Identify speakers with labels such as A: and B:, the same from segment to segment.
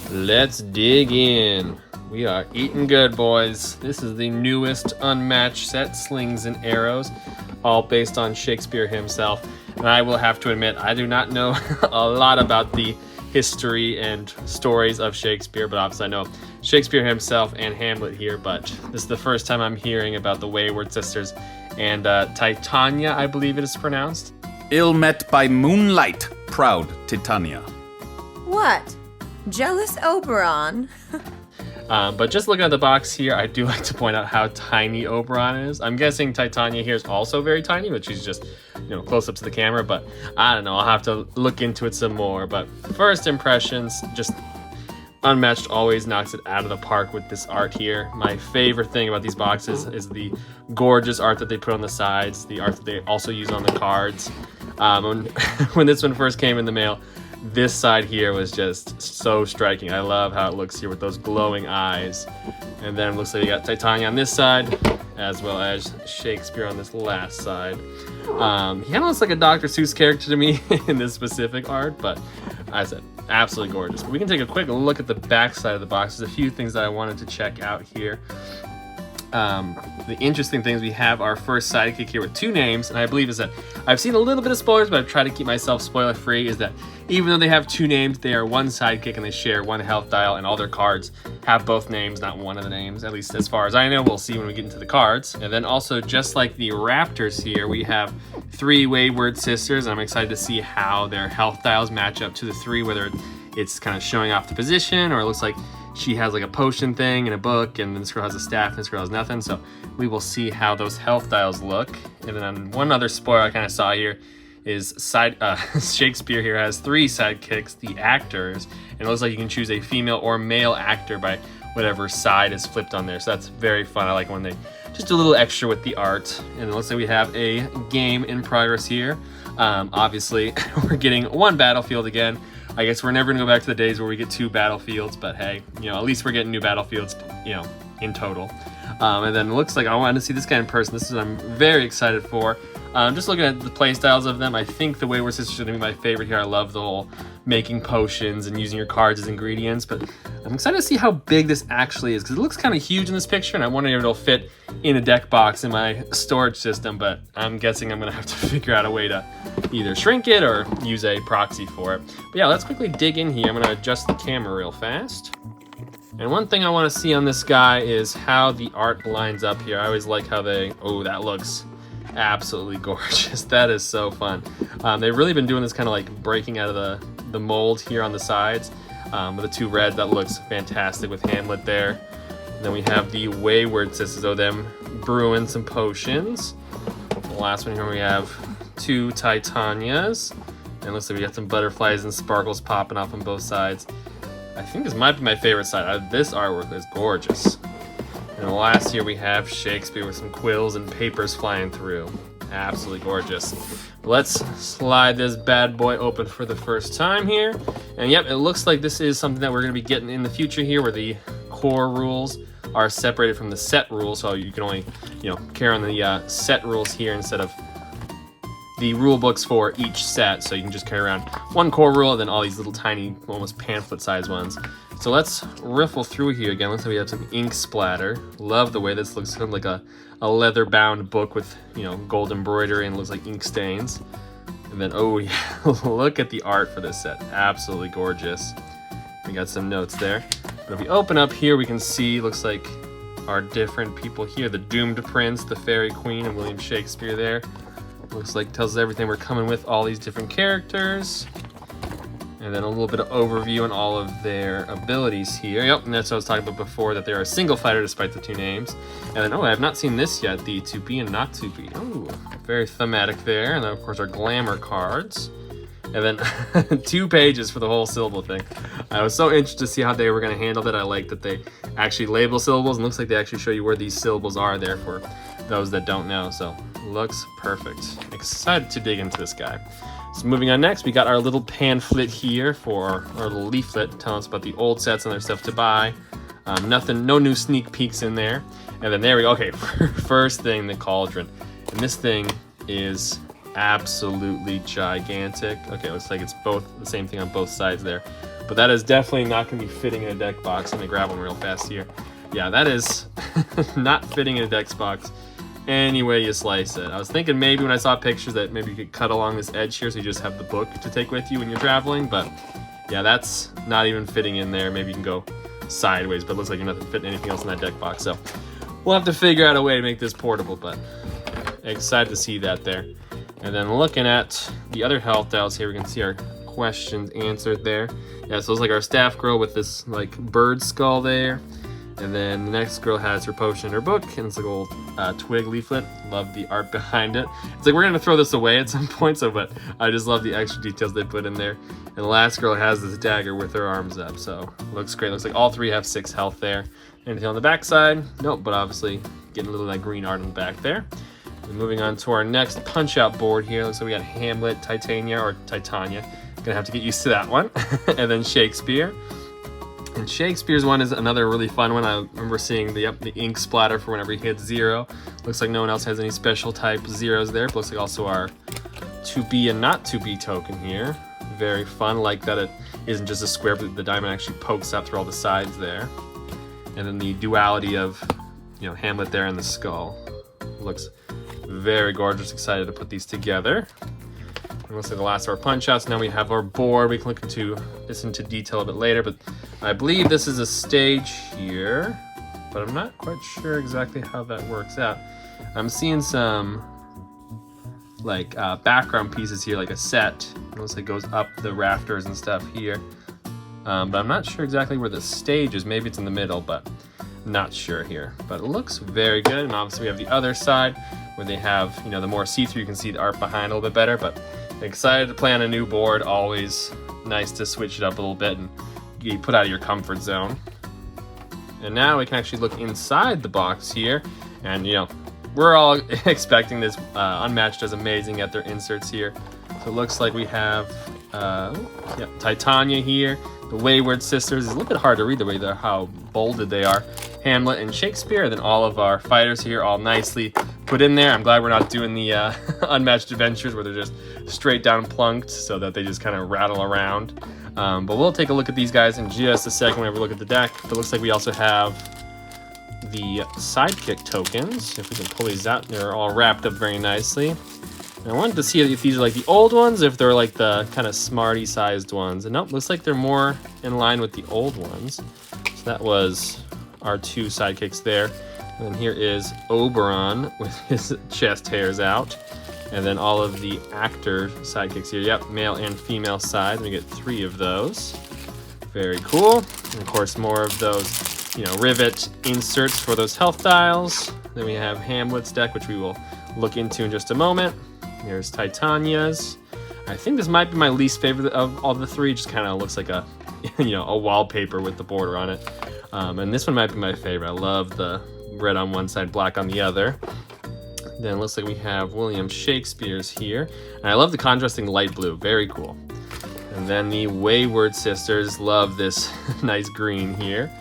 A: Let's dig in. We are eating good, boys. This is the newest unmatched set, Slings and Arrows, all based on Shakespeare himself. And I will have to admit, I do not know a lot about the history and stories of Shakespeare, but obviously I know Shakespeare himself and Hamlet here, but this is the first time I'm hearing about the Wayward sisters and Titania, I believe it is pronounced.
B: Ill met by moonlight, proud Titania.
C: What? Jealous Oberon?
A: But just looking at the box here, I do like to point out how tiny Oberon is. I'm guessing Titania here is also very tiny, but she's just, close up to the camera. But I don't know, I'll have to look into it some more. But first impressions, just Unmatched always knocks it out of the park with this art here. My favorite thing about these boxes is the gorgeous art that they put on the sides, the art that they also use on the cards. When this one first came in the mail, this side here was just so striking. I love how it looks here with those glowing eyes. And then it looks like you got Titania on this side, as well as Shakespeare on this last side. He kind of looks like a Dr. Seuss character to me in this specific art, but as I said, absolutely gorgeous. But we can take a quick look at the back side of the box. There's a few things that I wanted to check out here. The interesting things, we have our first sidekick here with two names, and I believe is that I've seen a little bit of spoilers, but I've tried to keep myself spoiler free, is that even though they have two names, they are one sidekick and they share one health dial, and all their cards have both names, not one of the names, at least as far as I know. We'll see when we get into the cards. And then also, just like the Raptors here, we have three Wayward sisters, and I'm excited to see how their health dials match up to the three, whether it's kind of showing off the position, or it looks like she has like a potion thing in a book, and this girl has a staff, and this girl has nothing. So we will see how those health dials look. And then one other spoiler I kind of saw here is Shakespeare here has three sidekicks, the actors, and it looks like you can choose a female or male actor by whatever side is flipped on there. So that's very fun. I like when they just do a little extra with the art. And it looks like we have a game in progress here. Obviously, we're getting one battlefield again. I guess we're never gonna go back to the days where we get two battlefields, but hey, at least we're getting new battlefields, in total. And then it looks like I wanted to see this guy in person. This is what I'm very excited for. Just looking at the play styles of them, I think the Wayward Sisters are gonna be my favorite here. I love the whole making potions and using your cards as ingredients, but I'm excited to see how big this actually is, because it looks kind of huge in this picture, and I wonder if it'll fit in a deck box in my storage system, but I'm guessing I'm gonna have to figure out a way to either shrink it or use a proxy for it. But yeah, let's quickly dig in here. I'm gonna adjust the camera real fast. And one thing I wanna see on this guy is how the art lines up here. I always like how that looks absolutely gorgeous. That is so fun. They've really been doing this kind of like breaking out of the mold here on the sides with the two reds. That looks fantastic with Hamlet there. And then we have the Wayward sisters, them brewing some potions. The last one here we have two Titanias. And it looks like we got some butterflies and sparkles popping off on both sides. I think this might be my favorite side. This artwork is gorgeous. And last here we have Shakespeare with some quills and papers flying through. Absolutely gorgeous. Let's slide this bad boy open for the first time here. And yep, it looks like this is something that we're going to be getting in the future here, where the core rules are separated from the set rules. So you can only, carry on the set rules here instead of the rule books for each set. So you can just carry around one core rule and then all these little tiny, almost pamphlet sized ones. So let's riffle through here again. Looks like we have some ink splatter. Love the way this looks, kind of like a leather bound book with, gold embroidery, and looks like ink stains. And then, oh yeah, look at the art for this set. Absolutely gorgeous. We got some notes there. But if we open up here, we can see, looks like our different people here. The Doomed Prince, the Fairy Queen, and William Shakespeare there. Looks like tells us everything we're coming with, all these different characters. And then a little bit of overview on all of their abilities here. Yep, and that's what I was talking about before, that they're a single fighter despite the two names. And then, I have not seen this yet, the to be and not to be. Oh, very thematic there. And then, of course, our glamour cards. And then 2 pages for the whole syllable thing. I was so interested to see how they were going to handle that. I like that they actually label syllables, and looks like they actually show you where these syllables are there for those that don't know. So, looks perfect. Excited to dig into this guy. So moving on next, we got our little pamphlet here for our little leaflet telling us about the old sets and their stuff to buy. No new sneak peeks in there. And then there we go. Okay, first thing, the cauldron. And this thing is absolutely gigantic. Okay, looks like it's both the same thing on both sides there. but that is definitely not going to be fitting in a deck box. I'm going to grab one real fast here. Yeah, that is not fitting in a deck box any way you slice it. I was thinking maybe when I saw pictures that maybe you could cut along this edge here so you just have the book to take with you when you're traveling, but yeah, that's not even fitting in there. Maybe you can go sideways, but it looks like you're not fitting anything else in that deck box. So we'll have to figure out a way to make this portable, but excited to see that there. And then looking at the other health dials here, we can see our questions answered there. Yeah, so it's like our staff girl with this like bird skull there. And then the next girl has her potion in her book, and it's like a little twig leaflet. Love the art behind it. It's like we're gonna throw this away at some point, so but I just love the extra details they put in there. And the last girl has this dagger with her arms up, so looks great. Looks like all three have 6 health there. Anything on the back side? Nope, but obviously getting a little of that green art on the back there. And moving on to our next punch-out board here. Looks like we got Hamlet, Titania, or Titania. Gonna have to get used to that one. And then Shakespeare. And Shakespeare's one is another really fun one. I remember seeing the ink splatter for whenever he hits 0. Looks like no one else has any special type zeros there. But looks like also our to be and not to be token here. Very fun, like that it isn't just a square, but the diamond actually pokes out through all the sides there. And then the duality of, you know, Hamlet there and the skull. Looks very gorgeous. Excited to put these together. And looks like the last of our punch outs. Now we have our board. We can look into this into detail a bit later, but I believe this is a stage here, but I'm not quite sure exactly how that works out. I'm seeing some like background pieces here, like a set. It looks like it goes up the rafters and stuff here. But I'm not sure exactly where the stage is. Maybe it's in the middle, but not sure here. But it looks very good. And obviously we have the other side where they have, you know, the more see-through, you can see the art behind a little bit better. But excited to play on a new board. Always nice to switch it up a little bit and get put out of your comfort zone. And now we can actually look inside the box here. And, you know, we're all expecting this. Unmatched does amazing at their inserts here. So it looks like we have Titania here. The Wayward sisters. It's a little bit hard to read the way they're how bolded they are. Hamlet and Shakespeare. Then all of our fighters here all nicely put in there. I'm glad we're not doing the unmatched adventures where they're just straight down plunked so that they just kind of rattle around. But we'll take a look at these guys in just a second whenever we look at the deck. But it looks like we also have the sidekick tokens. If we can pull these out, they're all wrapped up very nicely. And I wanted to see if these are like the old ones, if they're like the kind of smarty sized ones. And nope, looks like they're more in line with the old ones. So that was our 2 sidekicks there. And here is Oberon with his chest hairs out. And then all of the actor sidekicks here. Yep, male and female side. We get 3 of those. Very cool. And of course, more of those, you know, rivet inserts for those health dials. Then we have Hamlet's deck, which we will look into in just a moment. Here's Titania's. I think this might be my least favorite of all the 3. Just kind of looks like a, you know, a wallpaper with the border on it. And this one might be my favorite. I love the red on one side, black on the other. Then it looks like we have William Shakespeare's here. And I love the contrasting light blue. Very cool. And then the Wayward sisters. Love this nice green here.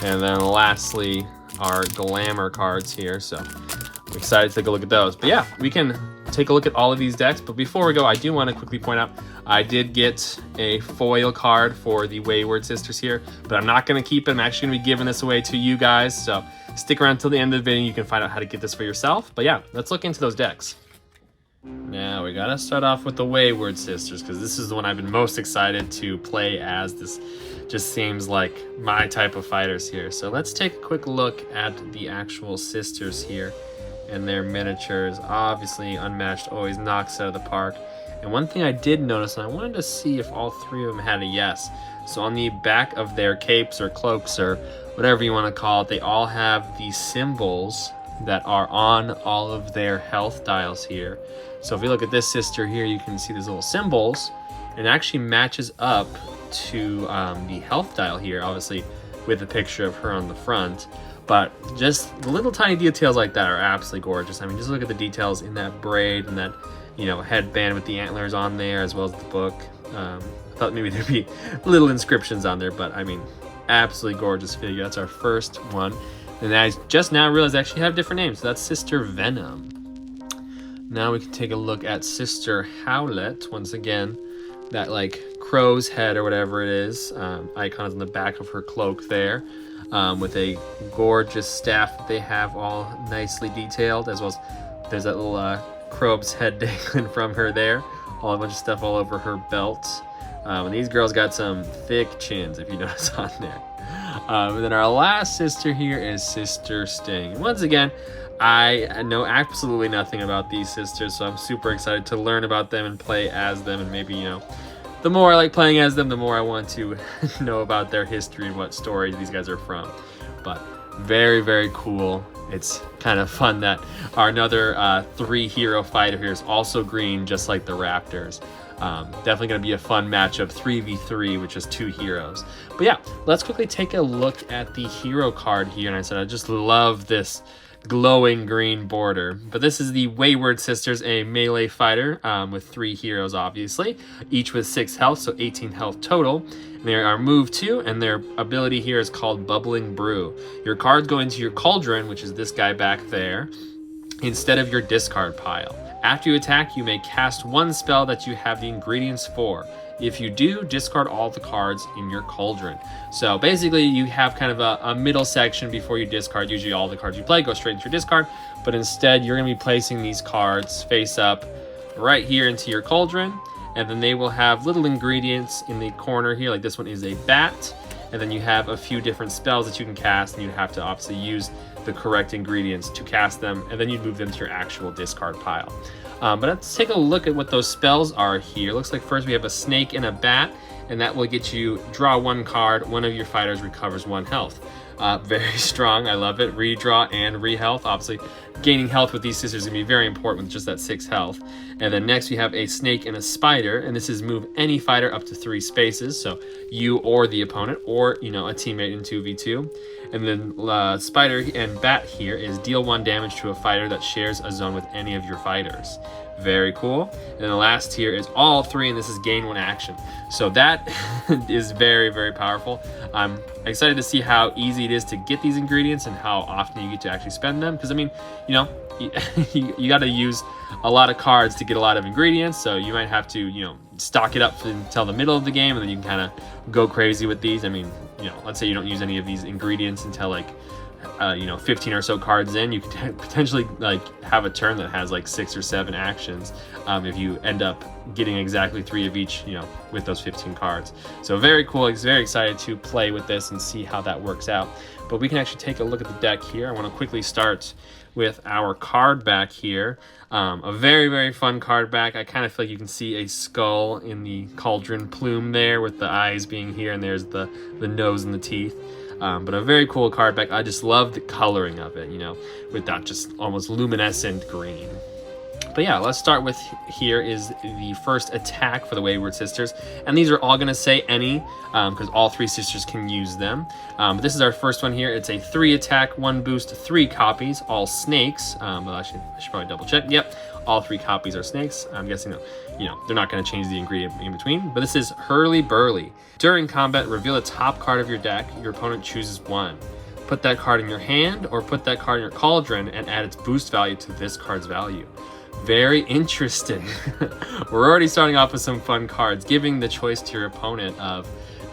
A: And then lastly, our glamour cards here. So I'm excited to take a look at those. But yeah, we can take a look at all of these decks. But before we go, I do want to quickly point out, I did get a foil card for the Wayward sisters here, but I'm not going to keep it. I'm actually going to be giving this away to you guys. So stick around till the end of the video. You can find out how to get this for yourself. But yeah, let's look into those decks. Now we got to start off with the Wayward sisters, because this is the one I've been most excited to play as. This just seems like my type of fighters here. So let's take a quick look at the actual sisters here and their miniatures. Obviously, Unmatched always knocks out of the park. And one thing I did notice, and I wanted to see if all 3 of them had a yes. So on the back of their capes or cloaks or whatever you want to call it, they all have these symbols that are on all of their health dials here. So if you look at this sister here, you can see these little symbols, and it actually matches up to the health dial here, obviously with the picture of her on the front. But just the little tiny details like that are absolutely gorgeous. I mean, just look at the details in that braid and that, you know, headband with the antlers on there, as well as the book. I thought maybe there'd be little inscriptions on there, but I mean, absolutely gorgeous figure. That's our first one. And I just now realized they actually have different names. So that's Sister Venom. Now we can take a look at Sister Howlet. Once again, that like crow's head or whatever it is. Icons on the back of her cloak there, with a gorgeous staff that they have all nicely detailed, as well as there's that little crow's head dangling from her there. All a bunch of stuff all over her belt. And these girls got some thick chins, if you notice on there. And then our last sister here is Sister Sting. Once again, I know absolutely nothing about these sisters, so I'm super excited to learn about them and play as them. And maybe, you know, the more I like playing as them, the more I want to know about their history and what stories these guys are from. But very, very cool. It's kind of fun that our another 3 hero fighter here is also green, just like the Raptors. Definitely going to be a fun matchup, 3v3, which is 2 heroes. But yeah, let's quickly take a look at the hero card here. And I said I just love this glowing green border. But this is the Wayward sisters, a melee fighter with 3 heroes, obviously, each with 6 health, so 18 health total. And they are move 2, and their ability here is called Bubbling Brew. Your cards go into your cauldron, which is this guy back there, instead of your discard pile. After you attack, you may cast 1 spell that you have the ingredients for. If you do, discard all the cards in your cauldron. So basically, you have kind of a middle section before you discard. Usually all the cards you play go straight into your discard, but instead you're going to be placing these cards face up right here into your cauldron, and then they will have little ingredients in the corner here. Like this one is a bat, and then you have a few different spells that you can cast, and you have to obviously use the correct ingredients to cast them, and then you move them to your actual discard pile. But let's take a look at what those spells are here. Looks like first we have a snake and a bat, and that will get you draw 1 card. One of your fighters recovers 1 health. Very strong. I love it. Redraw and re-health. Obviously, gaining health with these sisters is going to be very important with just that 6 health. And then next we have a snake and a spider, and this is move any fighter up to 3 spaces. So you or the opponent, or, you know, a teammate in 2v2. And then spider and bat here is deal 1 damage to a fighter that shares a zone with any of your fighters. Very cool. And then the last tier is all 3, and this is gain 1 action. So that is very, very powerful. I'm excited to see how easy it is to get these ingredients and how often you get to actually spend them. Because, I mean, you know, you got to use a lot of cards to get a lot of ingredients. So you might have to, you know, stock it up until the middle of the game, and then you can kind of go crazy with these. I mean, you know, let's say you don't use any of these ingredients until like, you know, 15 or so cards in, you could potentially like have a turn that has like 6 or 7 actions if you end up getting exactly 3 of each, you know, with those 15 cards. So very cool. I'm very excited to play with this and see how that works out. But we can actually take a look at the deck here. I want to quickly start with our card back here. A very, very fun card back. I kind of feel like you can see a skull in the cauldron plume there, with the eyes being here, and there's the nose and the teeth. But a very cool card back. I just love the coloring of it, you know, with that just almost luminescent green. But yeah, let's start with here is the first attack for the Wayward sisters. And these are all going to say any, because all 3 sisters can use them. But this is our first one here. It's a 3 attack, 1 boost, 3 copies, all snakes. Well, actually, I should probably double check. Yep, all 3 copies are snakes. I'm guessing, you know, they're not going to change the ingredient in between. But this is Hurly Burly. During combat, reveal the top card of your deck. Your opponent chooses 1. Put that card in your hand, or put that card in your cauldron and add its boost value to this card's value. Very interesting. We're already starting off with some fun cards, giving the choice to your opponent of,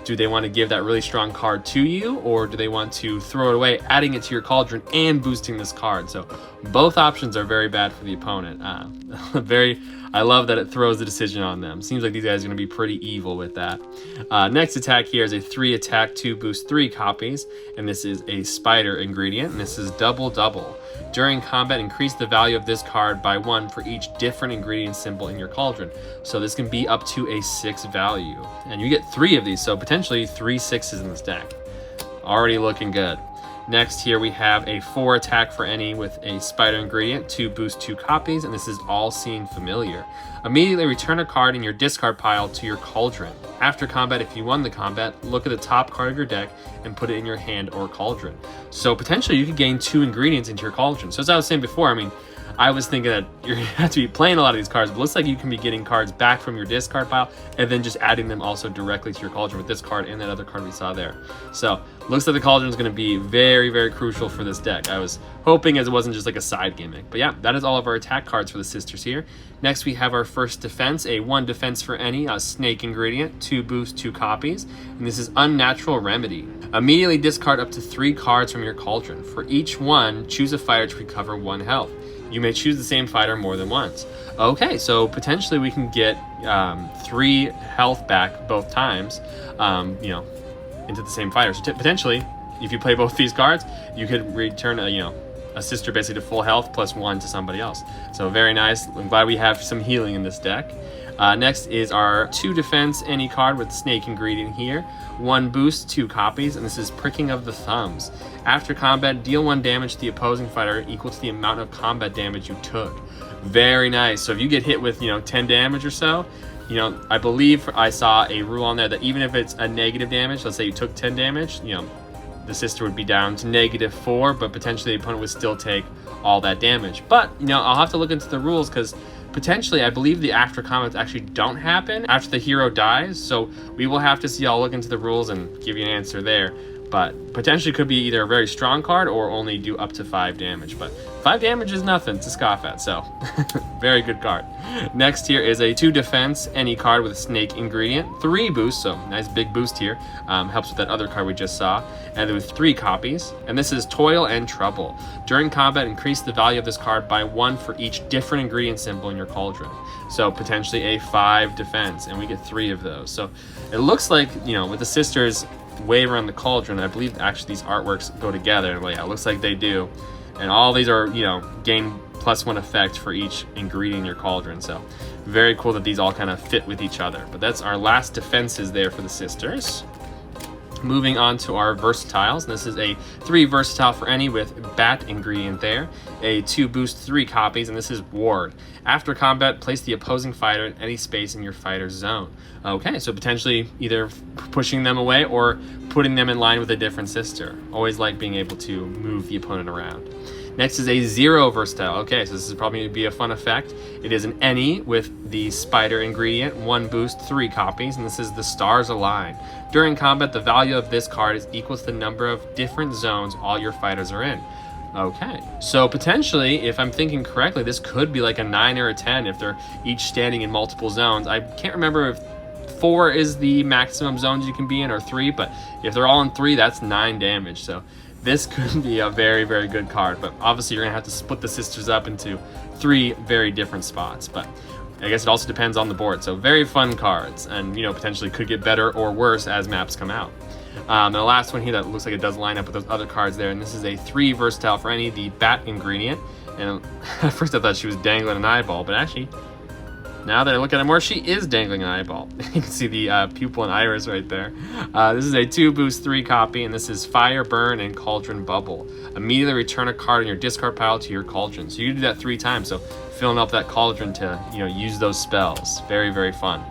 A: do they want to give that really strong card to you, or do they want to throw it away, adding it to your cauldron and boosting this card? So both options are very bad for the opponent. I love that it throws the decision on them. Seems like these guys are going to be pretty evil with that. Next attack here is a 3 attack, 2 boost, 3 copies, and this is a spider ingredient, and this is double double. During combat, increase the value of this card by 1 for each different ingredient symbol in your cauldron. So this can be up to a 6 value, and you get 3 of these, so potentially 3 6s in this deck. Already looking good. Next here we have a 4 attack for any with a spider ingredient, 2 boost, 2 copies, and this is All Seen Familiar. Immediately return a card in your discard pile to your cauldron. After combat, if you won the combat, look at the top card of your deck and put it in your hand or cauldron. So potentially you could gain 2 ingredients into your cauldron. So as I was saying before, I mean, I was thinking that you're going to have to be playing a lot of these cards, but it looks like you can be getting cards back from your discard pile and then just adding them also directly to your cauldron with this card and that other card we saw there. So looks like the cauldron is going to be very, very crucial for this deck. I was hoping as it wasn't just like a side gimmick. But yeah, that is all of our attack cards for the sisters here. Next, we have our first defense, a 1 defense for any, a snake ingredient, 2 boost, 2 copies, and this is Unnatural Remedy. Immediately discard up to 3 cards from your cauldron. For each one, choose a fighter to recover 1 health. You may choose the same fighter more than once. Okay, so potentially we can get 3 health back both times, into the same fighter. So potentially, if you play both these cards, you could return a sister basically to full health plus 1 to somebody else. So very nice. I'm glad we have some healing in this deck. Next is our 2 defense, any card with snake ingredient here. 1 boost, 2 copies, and this is Pricking of the Thumbs. After combat, deal 1 damage to the opposing fighter equal to the amount of combat damage you took. Very nice. So if you get hit with 10 damage or so, I believe I saw a rule on there that even if it's a negative damage, let's say you took 10 damage, the sister would be down to -4, but potentially the opponent would still take all that damage. But I'll have to look into the rules, because potentially I believe the after combats actually don't happen after the hero dies, so we will have to see. I'll look into the rules and give you an answer there, but potentially could be either a very strong card or only do up to 5 damage. But 5 damage is nothing to scoff at, so very good card. Next here is a 2 defense, any card with a snake ingredient, 3 boost, so nice big boost here, helps with that other card we just saw, and with 3 copies, and this is Toil and Trouble. During combat, increase the value of this card by 1 for each different ingredient symbol in your cauldron. So potentially a 5 defense, and we get 3 of those. So it looks like, with the sisters Wayward on the cauldron, I believe actually these artworks go together. Well, yeah, it looks like they do. And all these are, gain +1 effect for each ingredient in your cauldron. So very cool that these all kind of fit with each other. But that's our last defenses there for the sisters. Moving on to our versatiles. This is a 3 versatile for any with bat ingredient there. A 2 boost, 3 copies, and this is Ward. After combat, place the opposing fighter in any space in your fighter's zone. Okay, so potentially either pushing them away or putting them in line with a different sister. Always like being able to move the opponent around. Next is a 0 versatile. Okay, so this is probably going to be a fun effect. It is an any with the spider ingredient, 1 boost, 3 copies, and this is the Stars Align. During combat, the value of this card is equal to the number of different zones all your fighters are in. Okay, so potentially, if I'm thinking correctly, this could be like a 9 or a 10 if they're each standing in multiple zones. I can't remember if 4 is the maximum zones you can be in or 3, but if they're all in 3, that's 9 damage. So this could be a very, very good card, but obviously you're gonna have to split the sisters up into 3 very different spots. But I guess it also depends on the board. So very fun cards, and potentially could get better or worse as maps come out. And the last one here that looks like it does line up with those other cards there, and this is a 3 versatile for any, the bat ingredient. And at first I thought she was dangling an eyeball, but actually, now that I look at it more, she is dangling an eyeball. You can see the pupil and iris right there. This is a 2 boost, 3 copy, and this is Fire, Burn, and Cauldron Bubble. Immediately return a card in your discard pile to your cauldron. So you can do that 3 times, so filling up that cauldron to use those spells. Very, very fun.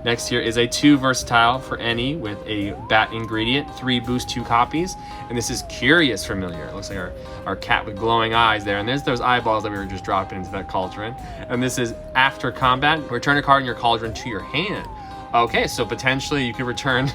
A: Next here is a 2 versatile for any with a bat ingredient, 3 boost, 2 copies, and this is Curious Familiar. It looks like our cat with glowing eyes there, and there's those eyeballs that we were just dropping into that cauldron. And this is After Combat, return a card in your cauldron to your hand. Okay, so potentially you could return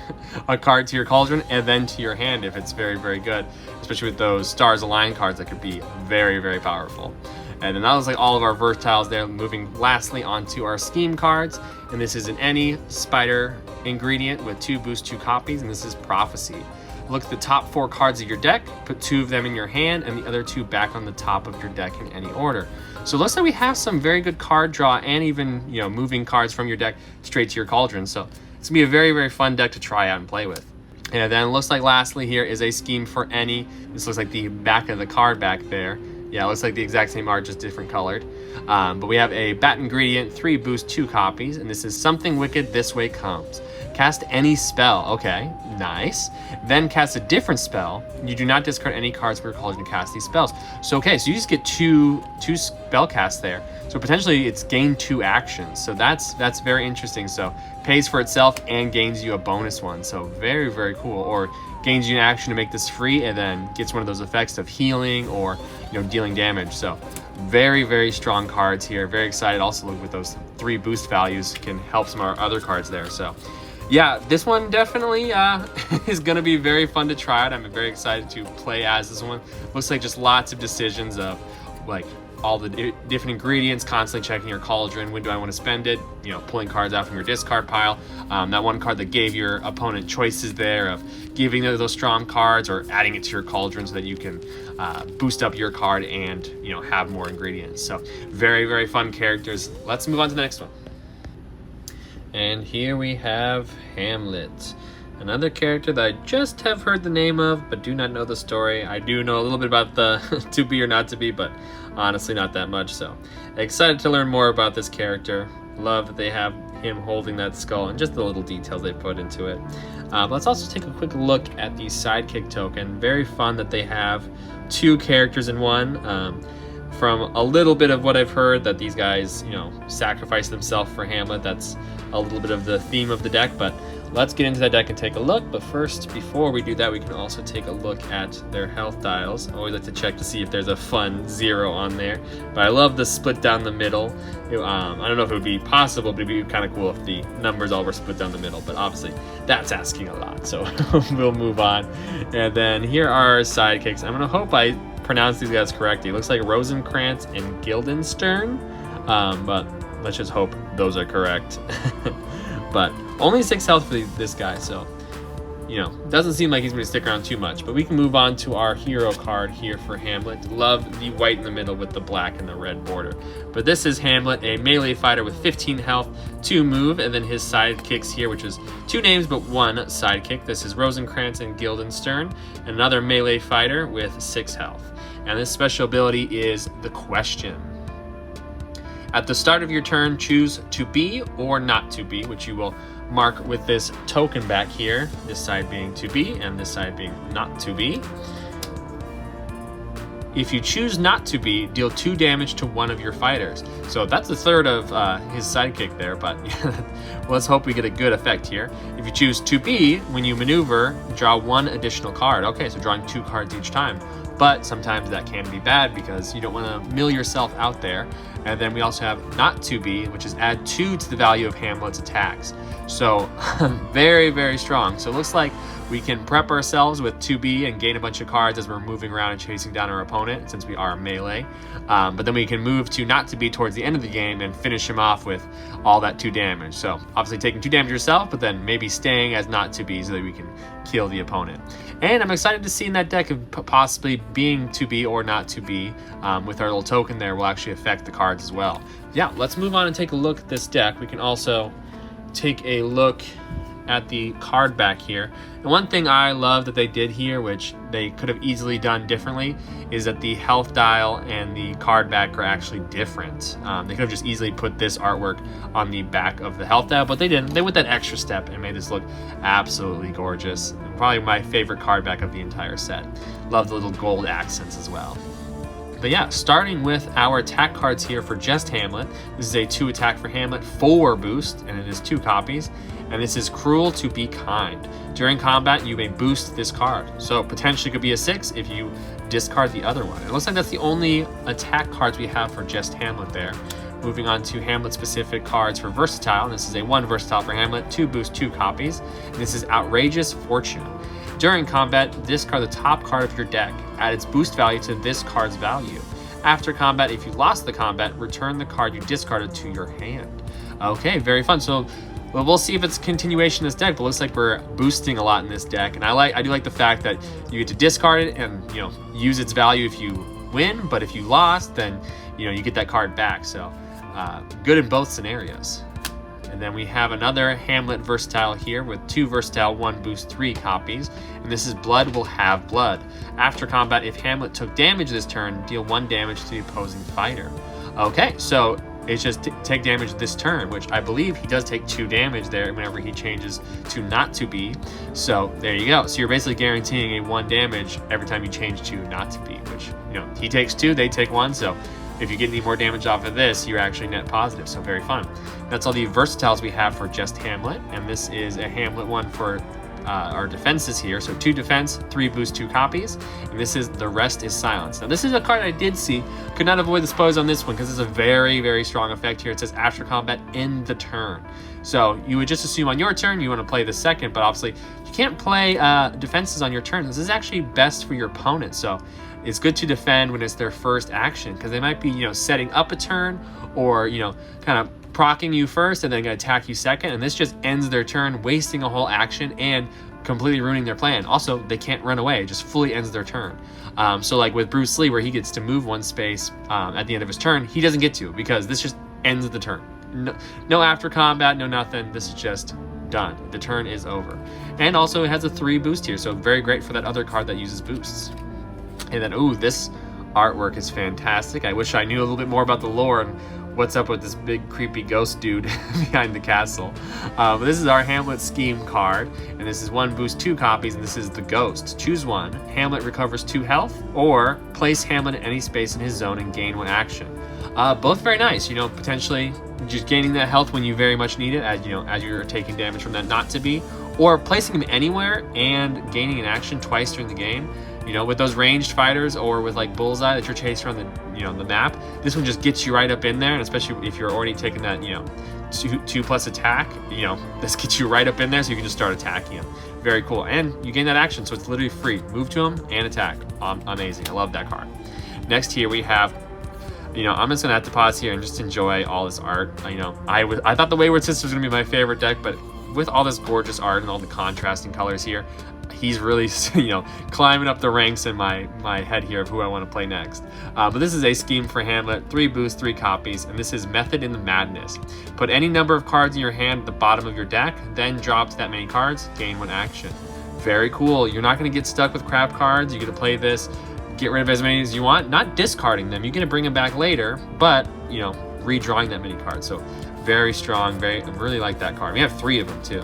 A: a card to your cauldron and then to your hand if it's very, very good, especially with those Stars Align cards that could be very, very powerful. And then that was like all of our versatiles there. Moving lastly onto our scheme cards, and this is an any spider ingredient with 2 boost, 2 copies, and this is Prophecy. Look at the top 4 cards of your deck, put 2 of them in your hand and the other 2 back on the top of your deck in any order. So it looks like we have some very good card draw and even moving cards from your deck straight to your cauldron. So it's gonna be a very, very fun deck to try out and play with. And then it looks like lastly here is a scheme for any. This looks like the back of the card back there. Yeah, it looks like the exact same art, just different colored. But we have a bat ingredient, 3 boost, 2 copies, and this is Something Wicked This Way Comes. Cast any spell. Okay, nice. Then cast a different spell. You do not discard any cards from your cauldron to cast these spells. So okay, so you just get two spell casts there. So potentially it's gain 2 actions. So that's very interesting. So pays for itself and gains you a bonus one. So very, very cool. Or gains you an action to make this free and then gets one of those effects of healing or dealing damage. So very, very strong cards here. Very excited. Also look with those 3 boost values can help some of our other cards there. So yeah, this one definitely is going to be very fun to try out. I'm very excited to play as this one. Looks like just lots of decisions of like all the different ingredients, constantly checking your cauldron. When do I want to spend it? You know, pulling cards out from your discard pile. That one card that gave your opponent choices there of giving those strong cards or adding it to your cauldron so that you can boost up your card and, you know, have more ingredients. So very, very fun characters. Let's move on to the next one. And here we have Hamlet. Another character that I just have heard the name of, but do not know the story. I do know a little bit about the to be or not to be, but honestly not that much. So excited to learn more about this character. Love that they have him holding that skull and just the little details they put into it. But let's also take a quick look at the sidekick token. Very fun that they have two characters in one. From a little bit of what I've heard, that these guys, you know, sacrifice themselves for Hamlet. That's a little bit of the theme of the deck, but let's get into that deck and take a look. But first, before we do that, we can also take a look at their health dials. I always like to check to see if there's a fun 0 on there. But I love the split down the middle. I don't know if it would be possible, but it'd be kind of cool if the numbers all were split down the middle. But obviously, that's asking a lot. So we'll move on. And then here are our sidekicks. I'm going to hope I pronounce these guys correctly. It looks like Rosencrantz and Guildenstern. But let's just hope those are correct. But only 6 health for this guy, so, you know, doesn't seem like he's going to stick around too much. But we can move on to our hero card here for Hamlet. Love the white in the middle with the black and the red border. But this is Hamlet, a melee fighter with 15 health, 2 move, and then his sidekicks here, which is 2 names but 1 sidekick. This is Rosencrantz and Guildenstern, another melee fighter with 6 health. And this special ability is the Question. At the start of your turn, choose to be or not to be, which you will mark with this token back here, this side being to be and this side being not to be. If you choose not to be, deal 2 damage to one of your fighters. So that's a third of his sidekick there, but let's hope we get a good effect here. If you choose to be, when you maneuver, draw 1 additional card. Okay, so drawing 2 cards each time. But sometimes that can be bad because you don't want to mill yourself out there. And then we also have not to be, which is add 2 to the value of Hamlet's attacks. So very, very strong. So it looks like we can prep ourselves with 2B and gain a bunch of cards as we're moving around and chasing down our opponent, since we are melee. But then we can move to not to be towards the end of the game and finish him off with all that 2 damage. So obviously taking 2 damage yourself, but then maybe staying as not to be so that we can kill the opponent. And I'm excited to see in that deck of possibly being to be or not to be with our little token there will actually affect the cards as well. Yeah, let's move on and take a look at this deck. We can also take a look at the card back here. And one thing I love that they did here, which they could have easily done differently, is that the health dial and the card back are actually different. They could have just easily put this artwork on the back of the health dial, but they didn't. They went that extra step and made this look absolutely gorgeous. Probably my favorite card back of the entire set. Love the little gold accents as well. But yeah, starting with our attack cards here for just Hamlet. This is a 2 attack for Hamlet, 4 boost, and it is 2 copies. And this is Cruel to Be Kind. During combat, you may boost this card. So potentially could be a 6 if you discard the other one. It looks like that's the only attack cards we have for just Hamlet there. Moving on to Hamlet-specific cards for Versatile. This is a 1 Versatile for Hamlet, 2 boost, 2 copies. And this is Outrageous Fortune. During combat, discard the top card of your deck. Add its boost value to this card's value. After combat, if you lost the combat, return the card you discarded to your hand. Okay, very fun. So we'll see if it's a continuation of this deck, but it looks like we're boosting a lot in this deck. And I do like the fact that you get to discard it and, you know, use its value if you win, but if you lost, then, you know, you get that card back. So good in both scenarios. And then we have another Hamlet Versatile here with 2 Versatile, 1 boost, 3 copies. And this is Blood Will Have Blood. After combat, if Hamlet took damage this turn, deal 1 damage to the opposing fighter. Okay, so it's just take damage this turn, which I believe he does take 2 damage there whenever he changes to not to be. So there you go. So you're basically guaranteeing a 1 damage every time you change to not to be, which, you know, he takes 2, they take 1. So if you get any more damage off of this, you're actually net positive, so very fun. That's all the Versatiles we have for just Hamlet, and this is a Hamlet one for our defenses here. So 2 defense, 3 boost, 2 copies, and this is The Rest is Silence. Now this is a card I did see, could not avoid the spoils on this one because it's a very, very strong effect here. It says after combat, end the turn. So you would just assume on your turn you want to play the second, but obviously you can't play defenses on your turn. This is actually best for your opponent. So it's good to defend when it's their first action, because they might be, you know, setting up a turn, or, you know, kind of procking you first and then gonna attack you second, and this just ends their turn, wasting a whole action and completely ruining their plan. Also, they can't run away, it just fully ends their turn. So like with Bruce Lee, where he gets to move one space at the end of his turn, he doesn't get to, because this just ends the turn. No after combat, no nothing. This is just done. The turn is over. And also it has a 3 boost here, so very great for that other card that uses boosts. And then, ooh, this artwork is fantastic. I wish I knew a little bit more about the lore and what's up with this big creepy ghost dude behind the castle. But this is our Hamlet scheme card, and this is 1 boost 2 copies, and this is the ghost. Choose one. Hamlet recovers 2 health, or place Hamlet in any space in his zone and gain 1 action. Both very nice, you know, potentially just gaining that health when you very much need it, as you know, as you're taking damage from that not to be, or placing him anywhere and gaining an action twice during the game. You know, with those ranged fighters, or with like Bullseye that you're chasing around the, you know, the map, this one just gets you right up in there, and especially if you're already taking that, you know, 2+ attack, you know, this gets you right up in there, so you can just start attacking him. Very cool, and you gain that action, so it's literally free. Move to him and attack. Amazing. I love that card. Next here we have, you know, I'm just gonna have to pause here and just enjoy all this art. You know, I thought the Wayward Sister was gonna be my favorite deck, but with all this gorgeous art and all the contrasting colors here, he's really, you know, climbing up the ranks in my head here of who I want to play next. But this is a scheme for Hamlet, 3 boosts, 3 copies, and this is Method in the Madness. Put any number of cards in your hand at the bottom of your deck, then drop that many cards, gain 1 action. Very cool. You're not going to get stuck with crap cards. You get to play this, get rid of as many as you want, not discarding them. You get to bring them back later, but, you know, redrawing that many cards. So very strong. I really like that card. We have 3 of them too.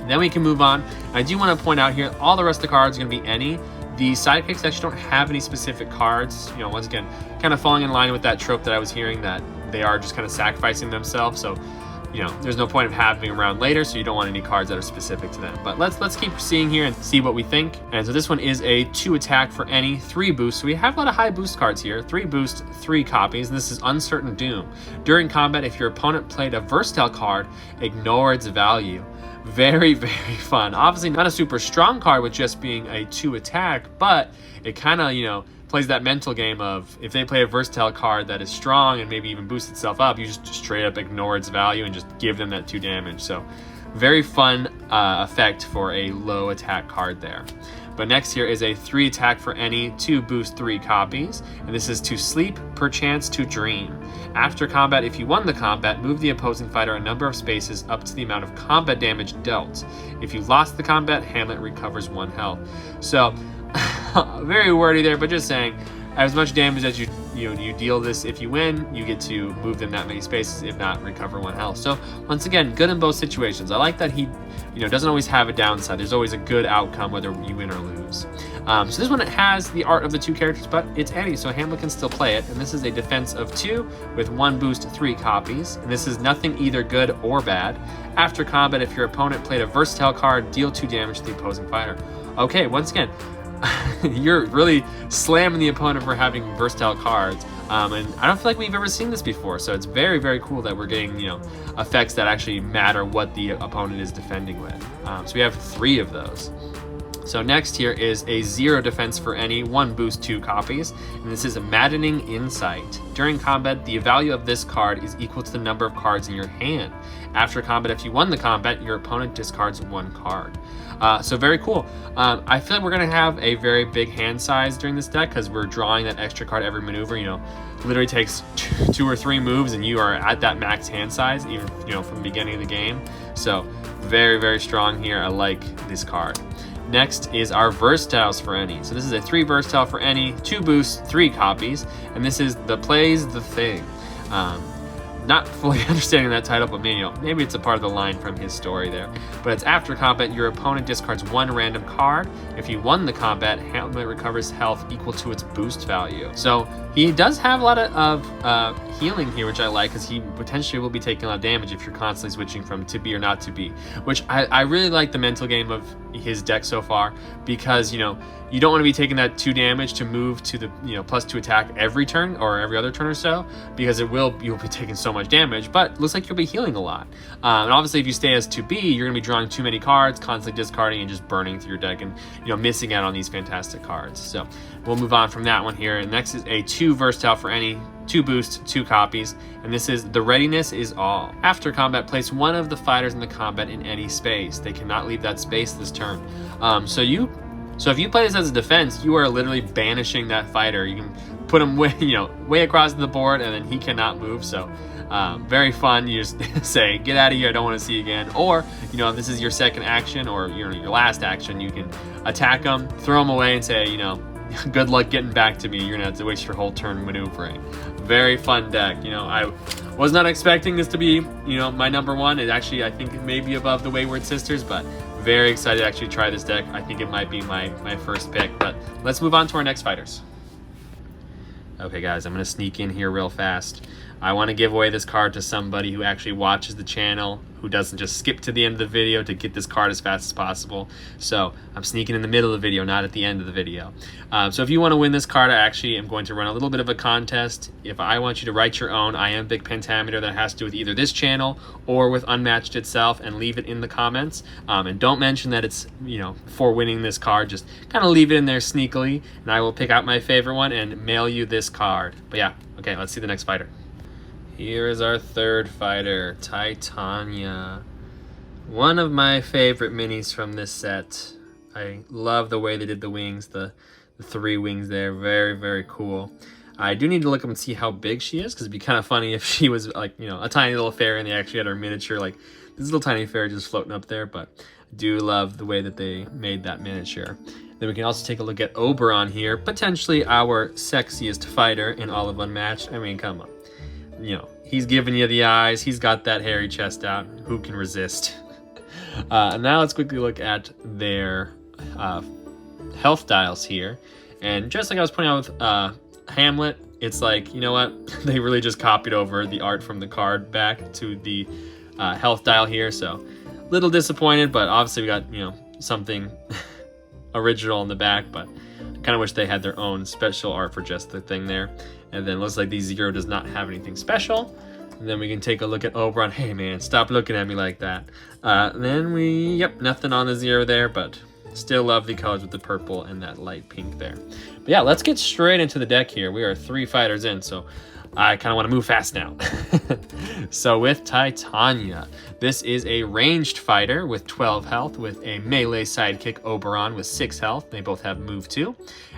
A: Then we can move on. I do want to point out here, all the rest of the cards are going to be any. The sidekicks actually don't have any specific cards. You know, once again, kind of falling in line with that trope that I was hearing, that they are just kind of sacrificing themselves. So, you know, there's no point of having them around later, so you don't want any cards that are specific to them. But let's keep seeing here and see what we think. And so this one is a 2 attack for any, 3 boost. So we have a lot of high boost cards here. 3 boost, 3 copies, and this is Uncertain Doom. During combat, if your opponent played a versatile card, ignore its value. Very, very fun. Obviously not a super strong card with just being a 2 attack, but it kind of, you know, plays that mental game of, if they play a versatile card that is strong and maybe even boosts itself up, you just straight up ignore its value and just give them that 2 damage. So very fun effect for a low attack card there. But next here is a 3 attack for any, 2 boost, 3 copies, and this is to sleep, perchance to dream. After combat, if you won the combat, move the opposing fighter a number of spaces up to the amount of combat damage dealt. If you lost the combat, Hamlet recovers 1 health. So very wordy there, but just saying, as much damage as you deal this, if you win, you get to move them that many spaces. If not, recover 1 health. So once again, good in both situations. I like that he, you know, doesn't always have a downside. There's always a good outcome whether you win or lose. So this one, it has the art of the 2 characters, but it's Eddie, so Hamlet can still play it. And this is a defense of 2 with 1 boost, 3 copies. And this is nothing either good or bad. After combat, if your opponent played a versatile card, deal 2 damage to the opposing fighter. Okay, once again, you're really slamming the opponent for having versatile cards, and I don't feel like we've ever seen this before, so it's very, very cool that we're getting, you know, effects that actually matter what the opponent is defending with. So we have 3 of those. So next here is a 0 defense for any, 1 boost, 2 copies, and this is a Maddening Insight. During combat, the value of this card is equal to the number of cards in your hand. After combat, if you won the combat, your opponent discards 1 card. So very cool. I feel like we're going to have a very big hand size during this deck, because we're drawing that extra card every maneuver. You know, literally takes 2 or 3 moves and you are at that max hand size, even, you know, from the beginning of the game. So very, very strong here. I like this card. Next is our versatiles for any. So this is a 3 versatile for any, 2 boosts, 3 copies, and this is the Plays the Thing. Not fully understanding that title, but maybe, you know, maybe it's a part of the line from his story there. But it's after combat, your opponent discards 1 random card. If you won the combat, Hamlet recovers health equal to its boost value. So he does have a lot of healing here, which I like, because he potentially will be taking a lot of damage if you're constantly switching from to be or not to be, which I really like the mental game of his deck so far, because, you know, you don't want to be taking that 2 damage to move to the, you know, +2 attack every turn or every other turn or so, because you'll be taking so much damage, but looks like you'll be healing a lot. And obviously, if you stay as 2B, you're going to be drawing too many cards, constantly discarding and just burning through your deck and, you know, missing out on these fantastic cards. So we'll move on from that one here. And next is a 2 versatile for any, 2 boost, 2 copies. And this is the readiness is all. After combat, place one of the fighters in the combat in any space. They cannot leave that space this turn. So if you play this as a defense, you are literally banishing that fighter. You can put him way, you know, way across the board, and then he cannot move. So very fun. You just say, get out of here, I don't want to see you again. Or, you know, if this is your second action or your last action, you can attack him, throw him away, and say, you know, good luck getting back to me. You're gonna have to waste your whole turn maneuvering. Very fun deck. You know, I was not expecting this to be, you know, my number one. It actually, I think, may be above the Wayward Sisters, but very excited to actually try this deck. I think it might be my first pick, but let's move on to our next fighters. Okay, guys, I'm gonna sneak in here real fast. I want to give away this card to somebody who actually watches the channel, who doesn't just skip to the end of the video to get this card as fast as possible. So I'm sneaking in the middle of the video, not at the end of the video. So if you want to win this card, I actually am going to run a little bit of a contest. If I want you to write your own iambic pentameter that has to do with either this channel or with Unmatched itself, and leave it in the comments. And don't mention that it's, you know, for winning this card. Just kind of leave it in there sneakily, and I will pick out my favorite one and mail you this card. But yeah, okay, let's see the next fighter. Here is our third fighter, Titania. One of my favorite minis from this set. I love the way they did the wings, the 3 wings there. Very, very cool. I do need to look up and see how big she is, because it'd be kind of funny if she was like, you know, a tiny little fairy and they actually had her miniature, like this little tiny fairy just floating up there. But I do love the way that they made that miniature. Then we can also take a look at Oberon here, potentially our sexiest fighter in all of Unmatched. I mean, come on. You know, he's giving you the eyes. He's got that hairy chest out. Who can resist? Now let's quickly look at their health dials here. And just like I was pointing out with Hamlet, it's like, you know what? They really just copied over the art from the card back to the health dial here. So a little disappointed, but obviously we got, you know, something original in the back, but I kind of wish they had their own special art for just the thing there. And then looks like the 0 does not have anything special. And then we can take a look at Oberon. Hey man, stop looking at me like that. Then yep, nothing on the 0 there, but still love the colors with the purple and that light pink there. But yeah, let's get straight into the deck here. We are 3 fighters in, so I kind of want to move fast now. So with Titania, this is a ranged fighter with 12 health with a melee sidekick Oberon with 6 health. They both have move 2.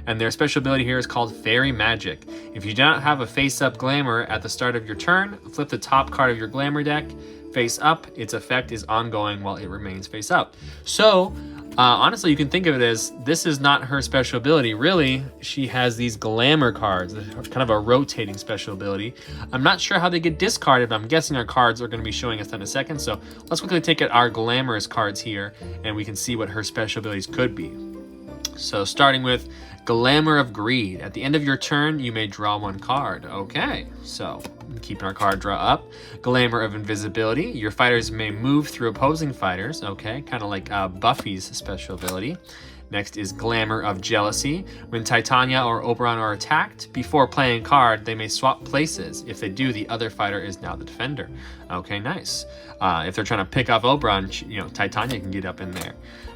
A: And their special ability here is called Fairy Magic. If you do not have a face-up glamour at the start of your turn, flip the top card of your glamour deck face up. Its effect is ongoing while it remains face up. So honestly, you can think of it as this is not her special ability. Really, she has these glamour cards, kind of a rotating special ability. I'm not sure how they get discarded, but I'm guessing our cards are going to be showing us in a second. So let's quickly take out our glamorous cards here, and we can see what her special abilities could be. So starting with Glamour of Greed. At the end of your turn, you may draw 1 card. Okay, so keeping our card draw up. Glamour of Invisibility. Your fighters may move through opposing fighters. Okay, kind of like Buffy's special ability. Next is Glamour of Jealousy. When Titania or Oberon are attacked, before playing a card, they may swap places. If they do, the other fighter is now the defender. Okay, nice. If they're trying to pick off Oberon, you know, Titania can get up in there.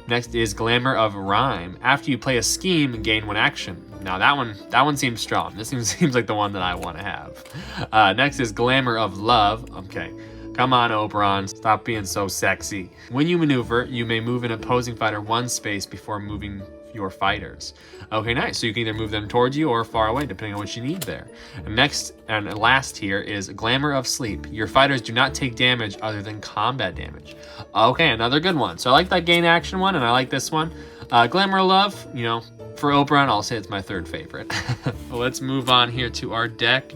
A: Next is Glamour of Rhyme. After you play a scheme, gain 1 action. Now that one seems strong. This seems like the one that I want to have. Next is Glamour of Love. Okay. Come on, Oberon. Stop being so sexy. When you maneuver, you may move an opposing fighter 1 space before moving your fighters. Okay, nice. So you can either move them towards you or far away, depending on what you need there. And next and last here is Glamour of Sleep. Your fighters do not take damage other than combat damage. Okay, another good one. So I like that gain action one, and I like this one. Glamour of Love, you know, for Oberon, I'll say it's my 3rd favorite. Well, let's move on here to our deck.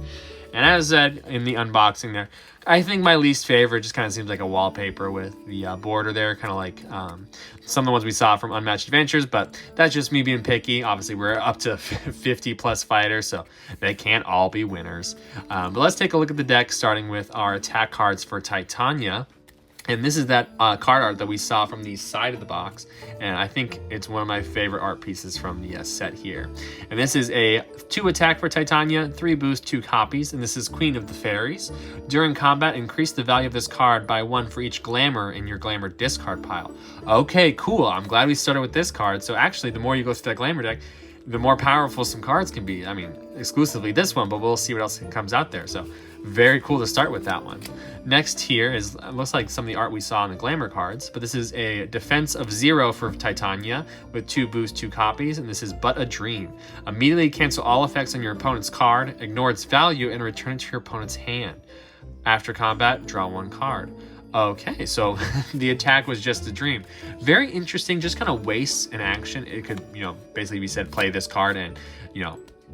A: And as I said in the unboxing there, I think my least favorite just kind of seems like a wallpaper with the border there, kind of like some of the ones we saw from Unmatched Adventures, but that's just me being picky. Obviously, we're up to 50 plus fighters, so they can't all be winners. But let's take a look at the deck, starting with our attack cards for Titania. And this is that card art that we saw from the side of the box. And I think it's one of my favorite art pieces from the set here. And this is a 2 attack for Titania, 3 boost, 2 copies. And this is Queen of the Fairies. During combat, increase the value of this card by 1 for each glamour in your glamour discard pile. Okay, cool. I'm glad we started with this card. So actually, the more you go through that glamour deck, the more powerful some cards can be. I mean, exclusively this one, but we'll see what else comes out there. So very cool to start with that one. Next here is, looks like some of the art we saw in the glamour cards, but this is a defense of 0 for Titania with 2 boost, 2 copies, and this is But a Dream. Immediately cancel all effects on your opponent's card, ignore its value, and return it to your opponent's hand. After combat, draw 1 card. Okay, so the attack was just a dream. Very interesting, just kind of wastes an action. It could, basically be said, play this card and,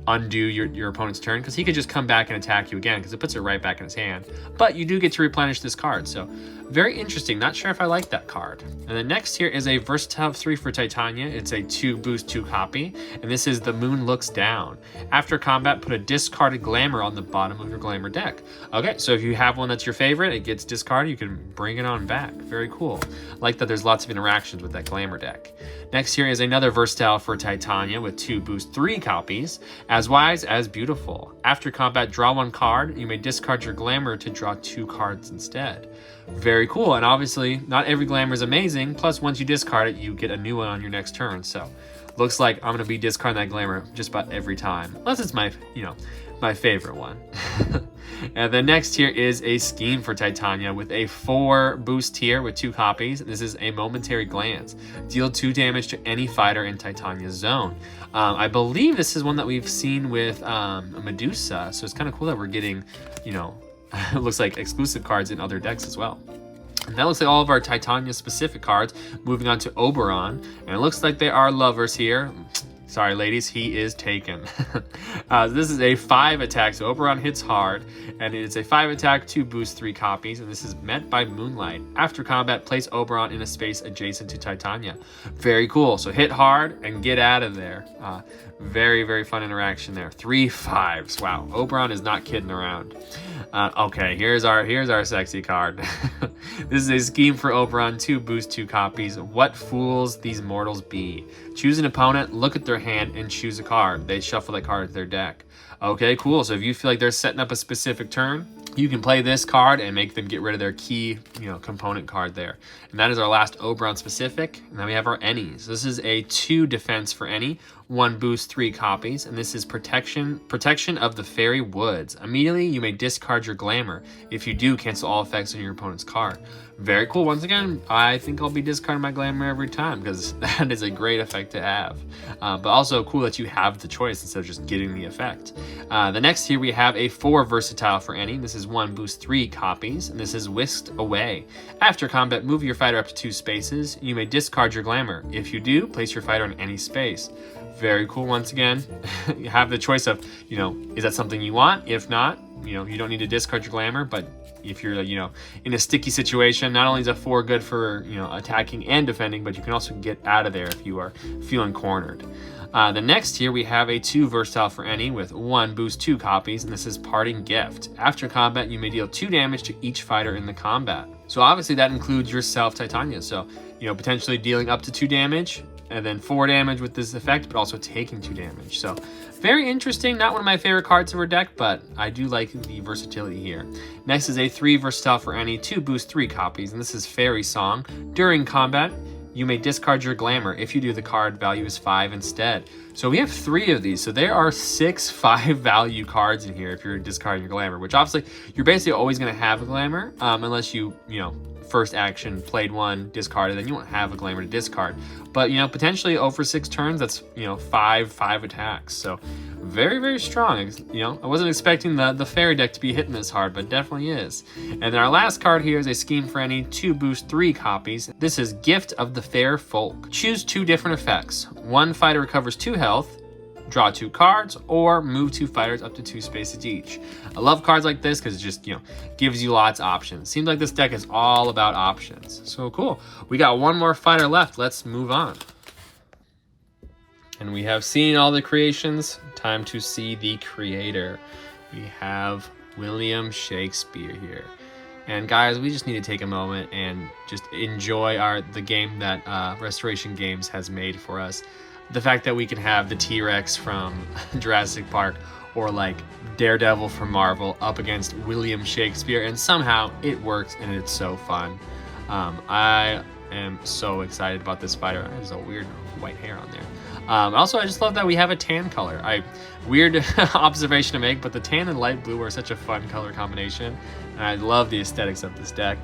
A: undo your opponent's turn, because he could just come back and attack you again, because it puts it right back in his hand. But you do get to replenish this card, so very interesting. Not sure if I like that card. And then next here is a versatile 3 for Titania. It's a 2 boost, 2 copy, and this is The Moon Looks Down. After combat, put a discarded glamour on the bottom of your glamour deck. Okay, so if you have one that's your favorite, it gets discarded, you can bring it on back. Very cool. Like that there's lots of interactions with that glamour deck. Next here is another versatile for Titania with 2 boost, 3 copies. As Wise as Beautiful. After combat, draw 1 card. You may discard your glamour to draw 2 cards instead. Very cool. And obviously, not every glamour is amazing. Plus, once you discard it, you get a new one on your next turn. So, looks like I'm going to be discarding that glamour just about every time. Unless it's my, my favorite one. And then next here is a scheme for Titania with a 4 boost tier with 2 copies. This is a Momentary Glance. Deal 2 damage to any fighter in Titania's zone. I believe this is one that we've seen with Medusa, so it's kind of cool that we're getting, it looks like exclusive cards in other decks as well. And that looks like all of our Titania specific cards. Moving on to Oberon, and it looks like they are lovers here. Sorry, ladies, he is taken. This is a 5 attack, so Oberon hits hard, and it's a 5 attack, 2 boost, 3 copies, and this is Met by Moonlight. After combat, place Oberon in a space adjacent to Titania. Very cool. So hit hard and get out of there. Very, very fun interaction there. 3 5s. Wow, Oberon is not kidding around. Okay, here's our sexy card. This is a scheme for Oberon, 2 boost, 2 copies. What fools these mortals be. Choose an opponent, look at their hand, and choose a card. They shuffle that card to their deck. Okay, cool. So if you feel like they're setting up a specific turn, you can play this card and make them get rid of their key, component card there. And that is our last Oberon specific. And then we have our Ennies. This is a 2 defense for Ennie, 1 boost, 3 copies, and this is protection of the Fairy Woods. Immediately, you may discard your glamour. If you do, cancel all effects on your opponent's card. Very cool. Once again, I think I'll be discarding my glamour every time, because that is a great effect to have. But also cool that you have the choice instead of just getting the effect. The next here we have a 4 versatile for Ennie. This is 1 boost, 3 copies, and this is Whisked Away. After combat, move your fighter up to 2 spaces. You may discard your glamour. If you do, place your fighter in any space. Very cool. Once again, you have the choice of, is that something you want? If not, you don't need to discard your glamour, but if you're, in a sticky situation, not only is a 4 good for, attacking and defending, but you can also get out of there if you are feeling cornered. The next here we have a 2 versatile for Ennie with 1 boost, 2 copies, and this is Parting Gift. After combat, you may deal 2 damage to each fighter in the combat. So obviously that includes yourself, Titania. So, potentially dealing up to 2 damage, and then 4 damage with this effect, but also taking 2 damage. So very interesting. Not one of my favorite cards of our deck, but I do like the versatility here. Next is a 3 versatile for Ennie, 2 boost, 3 copies, and this is Fairy Song. During combat, you may discard your glamour. If you do, the card value is 5 instead. So we have 3 of these. So there are 6 5 value cards in here if you're discarding your glamour, which obviously you're basically always going to have a glamour, unless you first action played 1, discarded, then you won't have a glamour to discard. But potentially over 6 turns, that's 5 attacks. So very, very strong. I wasn't expecting the fairy deck to be hitting this hard, but it definitely is. And then our last card here is a scheme for Ennie, 2 boost, 3 copies. This is Gift of the Fair Folk. Choose 2 different effects. 1 fighter recovers 2 health, draw 2 cards, or move 2 fighters up to 2 spaces each. I love cards like this because it just, gives you lots of options. Seems like this deck is all about options. So cool. We got 1 more fighter left. Let's move on. And we have seen all the creations. Time to see the creator. We have William Shakespeare here. And guys, we just need to take a moment and just enjoy the game that Restoration Games has made for us. The fact that we can have the T-Rex from Jurassic Park or like Daredevil from Marvel up against William Shakespeare, and somehow it works and it's so fun. I am so excited about this fighter. There's a weird white hair on there. Also, I just love that we have a tan color. Weird observation to make, but the tan and light blue are such a fun color combination, and I love the aesthetics of this deck.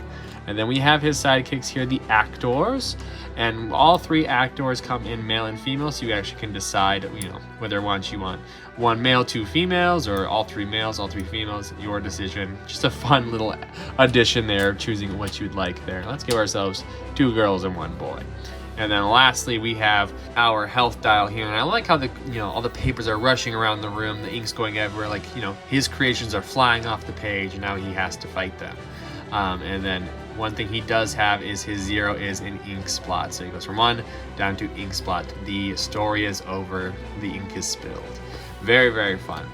A: And then we have his sidekicks here, the actors, and all 3 actors come in male and female, so you actually can decide, whether you want 1 male, 2 females, or all 3 males, all 3 females. Your decision. Just a fun little addition there, choosing what you'd like there. Let's give ourselves 2 girls and 1 boy. And then lastly, we have our health dial here. And I like how all the papers are rushing around the room, the ink's going everywhere. Like, his creations are flying off the page, and now he has to fight them. And then one thing he does have is his 0 is an ink splot. So he goes from 1 down to ink splot. The story is over. The ink is spilled. Very, very fun.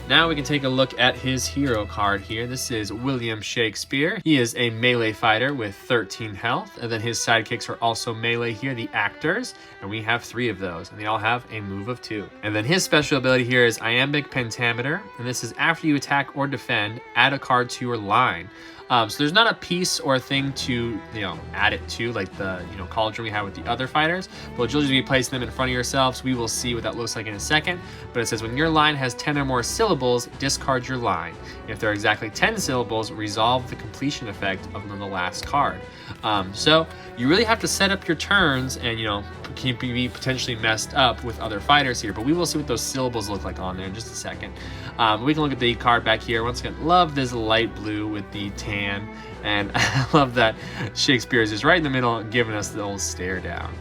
A: Now we can take a look at his hero card here. This is William Shakespeare. He is a melee fighter with 13 health. And then his sidekicks are also melee here, the actors. And we have 3 of those. And they all have a move of 2. And then his special ability here is Iambic Pentameter. And this is after you attack or defend, add a card to your line. So there's not a piece or a thing to, add it to, like the, cauldron we have with the other fighters, but you'll just be placing them in front of yourselves. We will see what that looks like in a second, but it says when your line has 10 or more syllables, discard your line. If there are exactly 10 syllables, resolve the completion effect of the last card. So you really have to set up your turns and, can be potentially messed up with other fighters here, but we will see what those syllables look like on there in just a second. We can look at the card back here. Once again, love this light blue with the tan, and I love that Shakespeare is just right in the middle giving us the old stare down.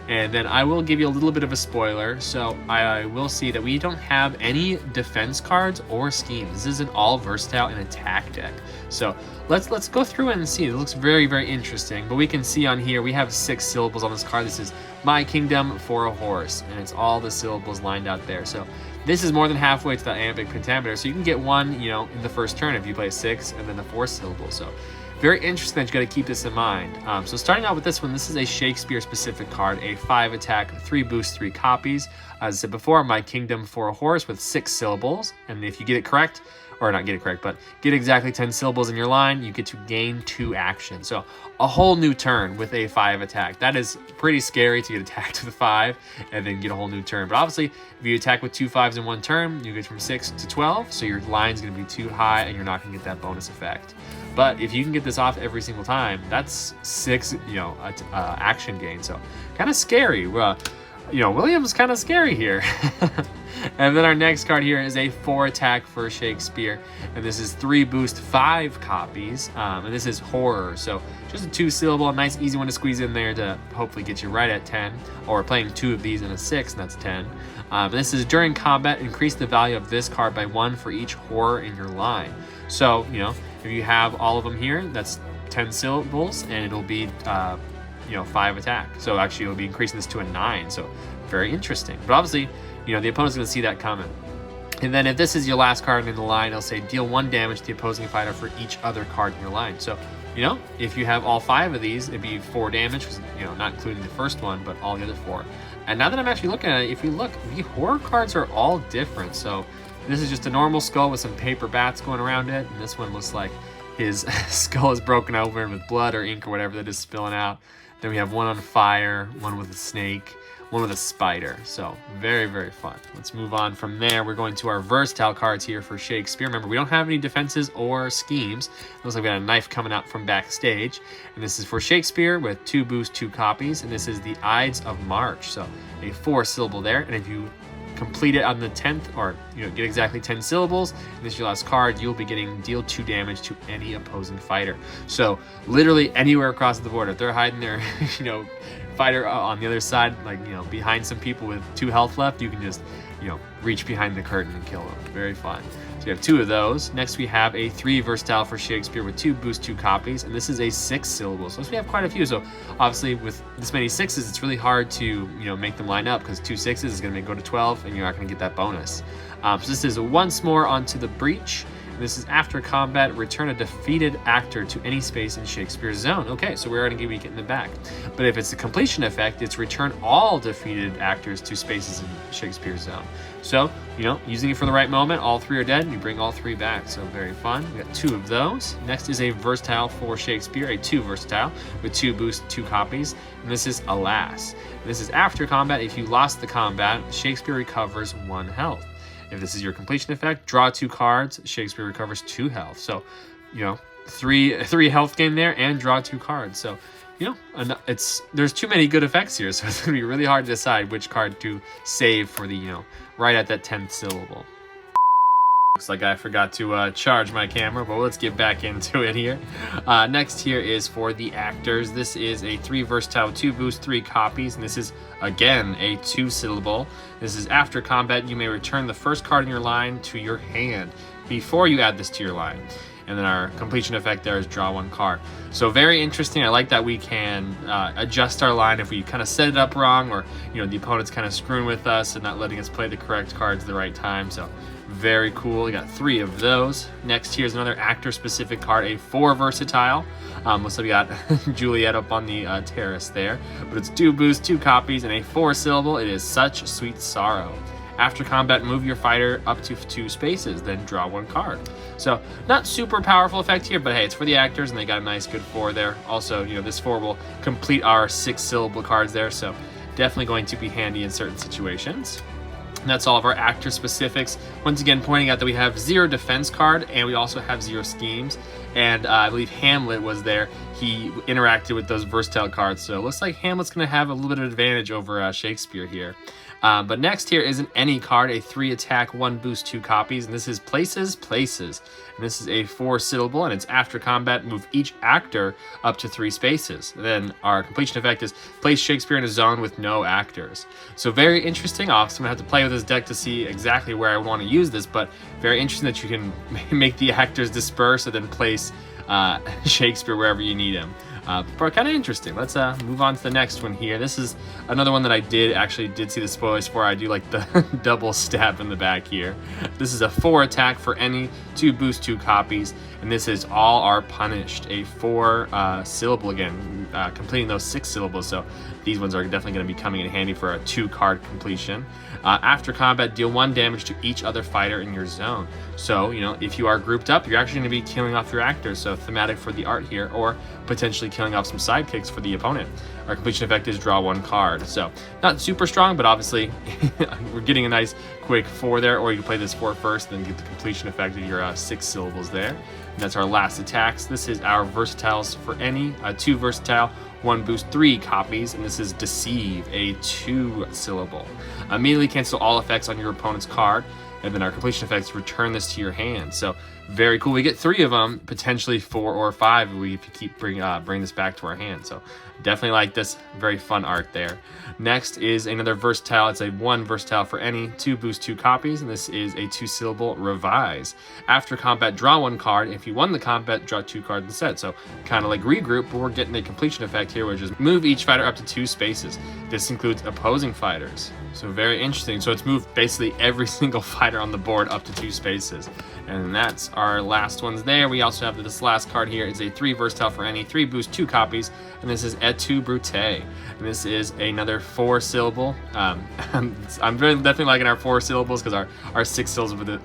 A: And then I will give you a little bit of a spoiler. So I will see that we don't have any defense cards or schemes. This is an all versatile and attack deck. So let's go through it and see. It looks very, very interesting. But we can see on here, we have 6 syllables on this card. This is My Kingdom for a Horse, and it's all the syllables lined out there. So this is more than halfway to the iambic pentameter. So you can get 1, in the first turn if you play 6 and then the 4th syllable. So very interesting that you got to keep this in mind. So starting out with this one, this is a Shakespeare specific card, a 5 attack, 3 boost, 3 copies. As I said before, My Kingdom for a Horse with 6 syllables. And if you get it correct, or not get it correct, but get exactly 10 syllables in your line, you get to gain 2 actions. So a whole new turn with a 5 attack. That is pretty scary to get attacked with a 5 and then get a whole new turn. But obviously, if you attack with 2 5s in one turn, you get from 6 to 12. So your line's going to be too high and you're not going to get that bonus effect. But if you can get this off every single time, that's 6, action gain. So kind of scary. William's kind of scary here. And then our next card here is a 4 attack for Shakespeare. And this is 3 boost, 5 copies. And this is horror. So just a 2 syllable, a nice easy one to squeeze in there to hopefully get you right at 10. Or playing 2 of these in a 6, and that's 10. And this is during combat, increase the value of this card by 1 for each horror in your line. So, if you have all of them here, that's 10 syllables, and it'll be 5 attack. So actually it'll be increasing this to a 9. So very interesting. But obviously, the opponent's going to see that coming. And then if this is your last card in the line, it'll say deal 1 damage to the opposing fighter for each other card in your line. So, if you have all 5 of these, it'd be 4 damage, because, not including the first one, but all the other 4. And now that I'm actually looking at it, if you look, the horror cards are all different. So this is just a normal skull with some paper bats going around it. And this one looks like his skull is broken open with blood or ink or whatever that is spilling out. Then we have one on fire, one with a snake, one with a spider. So very, very fun. Let's move on from there. We're going to our versatile cards here for Shakespeare. Remember, we don't have any defenses or schemes. It looks like we got a knife coming out from backstage. And this is for Shakespeare with 2 boost, 2 copies. And this is the Ides of March. So a 4 syllable there. And if you complete it on the 10th, or get exactly 10 syllables, and this is your last card, you'll be getting deal 2 damage to any opposing fighter. So literally anywhere across the board, if they're hiding their fighter on the other side, like behind some people with 2 health left, you can just reach behind the curtain and kill them. Very fun. So we have 2 of those. Next we have a 3 versatile for Shakespeare with 2 boost, 2 copies, and this is a 6 syllable. So we have quite a few. So obviously with this many 6s, it's really hard to make them line up, because 2 6s is going to go to 12, and you're not going to get that bonus. So this is once more onto the breach, This is after combat, return a defeated actor to any space in Shakespeare's zone. Okay, so we're going to be getting it back. But if it's the completion effect, it's return all defeated actors to spaces in Shakespeare's zone. So, using it for the right moment, all 3 are dead, and you bring all 3 back. So very fun. We got 2 of those. Next is a versatile for Shakespeare, a 2 versatile with 2 boost, 2 copies. And this is Alas. And this is after combat. If you lost the combat, Shakespeare recovers 1 health. If this is your completion effect, draw 2 cards, Shakespeare recovers 2 health. So, 3 health gain there and draw 2 cards. So, there's too many good effects here, so it's gonna be really hard to decide which card to save for the, right at that 10th syllable. Looks like I forgot to charge my camera, but let's get back into it here. Next here is for the actors. This is a 3 versatile, 2 boost, 3 copies, and this is, again, a 2 syllable. This is after combat, you may return the first card in your line to your hand before you add this to your line. And then our completion effect there is draw 1 card. So very interesting. I like that we can adjust our line if we kind of set it up wrong, or the opponent's kind of screwing with us and not letting us play the correct cards at the right time. So very cool. We got 3 of those. Next here's another actor specific card, a 4 versatile. Looks like we got Juliet up on the terrace there, but it's 2 boosts, 2 copies, and a 4 syllable. It is Such Sweet Sorrow. After combat, move your fighter up to 2 spaces, then draw 1 card. So not super powerful effect here, but hey, it's for the actors and they got a nice good 4 there. Also, this 4 will complete our 6 syllable cards there, so definitely going to be handy in certain situations. And that's all of our actor specifics. Once again, pointing out that we have 0 defense card and we also have 0 schemes. And I believe Hamlet was there. He interacted with those versatile cards. So it looks like Hamlet's going to have a little bit of advantage over Shakespeare here. But next here is an any card, a 3 attack, 1 boost, 2 copies. And this is Places. And this is a 4 syllable, and it's after combat, move each actor up to 3 spaces. And then our completion effect is place Shakespeare in a zone with no actors. So very interesting. Obviously, I'm going to have to play with this deck to see exactly where I want to use this, but very interesting that you can make the actors disperse and then place Shakespeare wherever you need him. But kind of interesting. Let's move on to the next one here. This is another one that I did see the spoilers for. I do like the double stab in the back here. This is a 4 attack for any, 2 boost, 2 copies, and this is All Are Punished, a 4 syllable again, completing those 6 syllables. So these ones are definitely going to be coming in handy for a 2 card completion. After combat, deal 1 damage to each other fighter in your zone. So, if you are grouped up, you're actually going to be killing off your actors. So thematic for the art here, or potentially killing off some sidekicks for the opponent. Our completion effect is draw 1 card. So not super strong, but obviously we're getting a nice quick 4 there, or you can play this 4 first, then get the completion effect of your 6 syllables there. And that's our last attacks. This is our versatiles for any, 2 versatile, 1 boost, 3 copies, and this is Deceive, a 2 syllable. Immediately cancel all effects on your opponent's card, and then our completion effects return this to your hand. So very cool. We get 3 of them, potentially 4 or 5 if we keep bring this back to our hand. So definitely like this. Very fun art there. Next is another versatile. It's a 1 versatile for any, 2 boost, 2 copies, and this is a 2 syllable Revise. After combat, draw 1 card. If you won the combat, draw 2 cards instead. So kind of like regroup, but we're getting a completion effect here, which is move each fighter up to 2 spaces. This includes opposing fighters. So very interesting. So it's moved basically every single fighter on the board up to 2 spaces. And that's our last ones there. We also have this last card here. It's a 3 versatile for any, 3 boost, 2 copies, and this is Et tu Brute. And this is another 4 syllable. I'm definitely liking our 4 syllables because our 6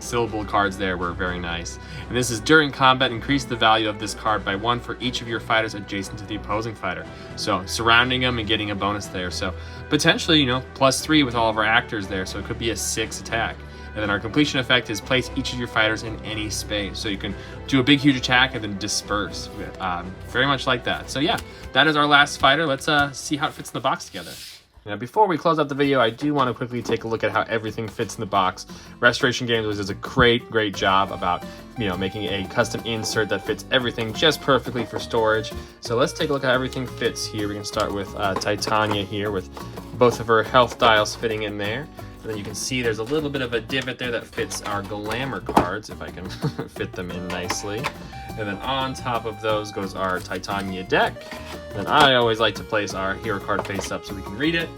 A: syllable cards there were very nice. And this is during combat, increase the value of this card by 1 for each of your fighters adjacent to the opposing fighter. So surrounding them and getting a bonus there. So potentially, +3 with all of our actors there. So it could be a 6 attack. And then our completion effect is place each of your fighters in any space. So you can do a big, huge attack and then disperse. Very much like that. So yeah, that is our last fighter. Let's see how it fits in the box together. Now, before we close out the video, I do want to quickly take a look at how everything fits in the box. Restoration Games does a great job about, making a custom insert that fits everything just perfectly for storage. So let's take a look at how everything fits here. We can start with Titania here with both of her health dials fitting in there. And then you can see there's a little bit of a divot there that fits our glamour cards, if I can fit them in nicely. And then on top of those goes our Titania deck. And then I always like to place our hero card face up so we can read it.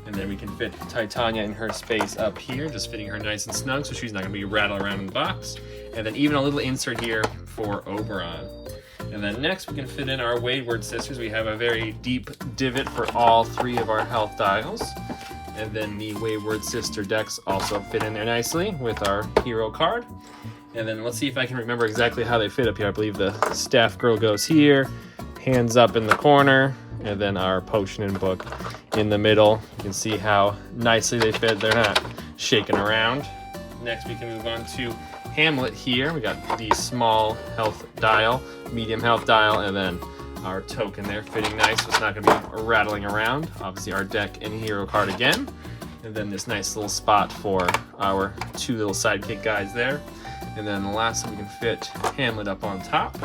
A: And And then we can fit Titania in her space up here, just fitting her nice and snug so she's not going to be rattling around in the box. And then even a little insert here for Oberon. And then next we can fit in our Wayward sisters. We have a very deep divot for all 3 of our health dials. And then the Wayward sister decks also fit in there nicely with our hero card. And then let's see if I can remember exactly how they fit up here. I believe the staff girl goes here, hands up in the corner, and then our potion and book in the middle. You can see how nicely they fit. They're not shaking around. Next we can move on to Hamlet here. We got the small health dial, medium health dial, and then our token there fitting nice, so it's not going to be rattling around. Obviously our deck and hero card again. And then this nice little spot for our 2 little sidekick guys there. And then the last one we can fit Hamlet up on top.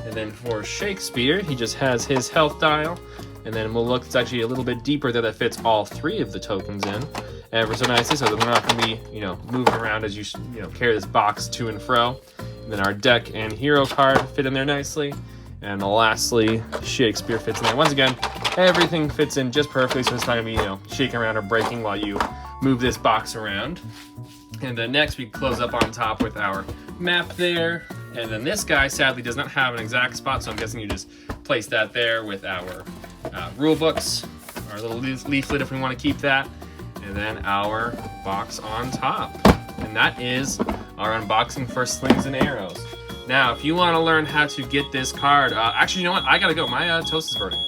A: And then for Shakespeare, he just has his health dial. And then we'll look, it's actually a little bit deeper there that fits all 3 of the tokens in ever so nicely, so that they're not going to be, moving around as you carry this box to and fro. And then our deck and hero card fit in there nicely. And lastly, Shakespeare fits in there. Once again, everything fits in just perfectly, so it's not going to be, shaking around or breaking while you move this box around. And then next we close up on top with our map there. And then this guy sadly does not have an exact spot, so I'm guessing you just place that there with our rule books, our little leaflet if we want to keep that, and then our box on top. And that is our unboxing for Slings and Arrows. Now, if you want to learn how to get this card, actually, you know what? I gotta go. My toast is burning.